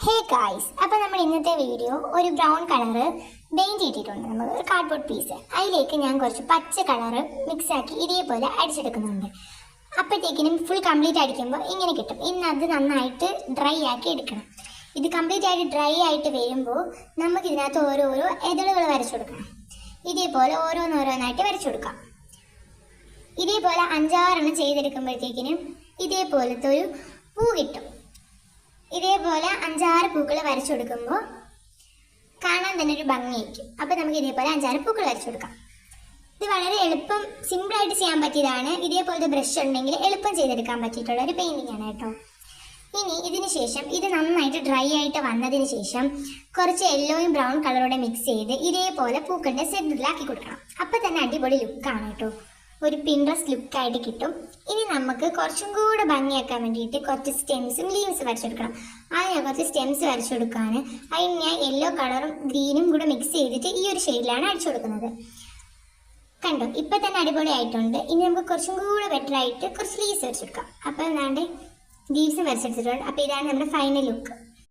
Hey guys, അപ്പോൾ നമ്മൾ ഇന്നത്തെ വീഡിയോ ഒരു ബ്രൗൺ കളറ് പെയിൻറ് ചെയ്തിട്ടുണ്ട്. നമ്മൾ ഒരു കാർഡ്ബോർഡ് പീസ് അതിലേക്ക് ഞാൻ കുറച്ച് പച്ച കളറ് മിക്സാക്കി ഇതേപോലെ അടിച്ചെടുക്കുന്നുണ്ട്. അപ്പോഴത്തേക്കിനും ഫുൾ കംപ്ലീറ്റ് അടിക്കുമ്പോൾ ഇങ്ങനെ കിട്ടും. ഇന്ന് അത് നന്നായിട്ട് ഡ്രൈ ആക്കി എടുക്കണം. ഇത് കംപ്ലീറ്റ് ആയിട്ട് ഡ്രൈ ആയിട്ട് വരുമ്പോൾ നമുക്ക് ഇതിനകത്ത് ഓരോരോ എതളുകൾ വരച്ചു കൊടുക്കണം. ഇതേപോലെ ഓരോന്നോരോന്നായിട്ട് വരച്ചു കൊടുക്കാം. ഇതേപോലെ 5-6 ചെയ്തെടുക്കുമ്പോഴത്തേക്കിനും ഇതേപോലത്തെ ഒരു പൂ കിട്ടും. ഇതേപോലെ 5-6 പൂക്കൾ വരച്ചു കൊടുക്കുമ്പോൾ കാണാൻ തന്നെ ഒരു ഭംഗിയായിരിക്കും. അപ്പോൾ നമുക്ക് ഇതേപോലെ 5-6 പൂക്കൾ വരച്ചു കൊടുക്കാം. ഇത് വളരെ എളുപ്പം സിമ്പിളായിട്ട് ചെയ്യാൻ പറ്റിയതാണ്. ഇതേപോലത്തെ ബ്രഷ് ഉണ്ടെങ്കിൽ എളുപ്പം ചെയ്തെടുക്കാൻ പറ്റിയിട്ടുള്ള ഒരു പെയിൻറ്റിംഗ് ആണ് കേട്ടോ. ഇനി ഇതിന് ശേഷം ഇത് നന്നായിട്ട് ഡ്രൈ ആയിട്ട് വന്നതിന് ശേഷം കുറച്ച് യെല്ലോയും ബ്രൗൺ കളറോടെ മിക്സ് ചെയ്ത് ഇതേപോലെ പൂക്കളുടെ സെന്ററിലാക്കി കൊടുക്കണം. അപ്പോൾ തന്നെ അടിപൊളി ലുക്കാണ് കേട്ടോ. ഒരു പിൻട്രസ്റ്റ് ലുക്കായിട്ട് കിട്ടും. ഇനി നമുക്ക് കുറച്ചും കൂടെ ഭംഗിയാക്കാൻ വേണ്ടിയിട്ട് കുറച്ച് സ്റ്റെംസും ലീവ്സ് വരച്ചെടുക്കണം. അതിന് കുറച്ച് സ്റ്റെംസ് വരച്ചു കൊടുക്കാൻ അതിന് ഞാൻ യെല്ലോ കളറും ഗ്രീനും കൂടെ മിക്സ് ചെയ്തിട്ട് ഈ ഒരു ഷെയ്ഡിലാണ് അടിച്ചു കൊടുക്കുന്നത്. കണ്ടോ, ഇപ്പം തന്നെ അടിപൊളി ആയിട്ടുണ്ട്. ഇനി നമുക്ക് കുറച്ചും കൂടെ ബെറ്റർ ആയിട്ട് കുറച്ച് ലീവ്സ് വരച്ചെടുക്കാം. അപ്പോൾ എന്താണ്ട് ലീവ്സും വരച്ചെടുത്തിട്ടുണ്ട്. അപ്പോൾ ഇതാണ് നമ്മുടെ ഫൈനൽ ലുക്ക്.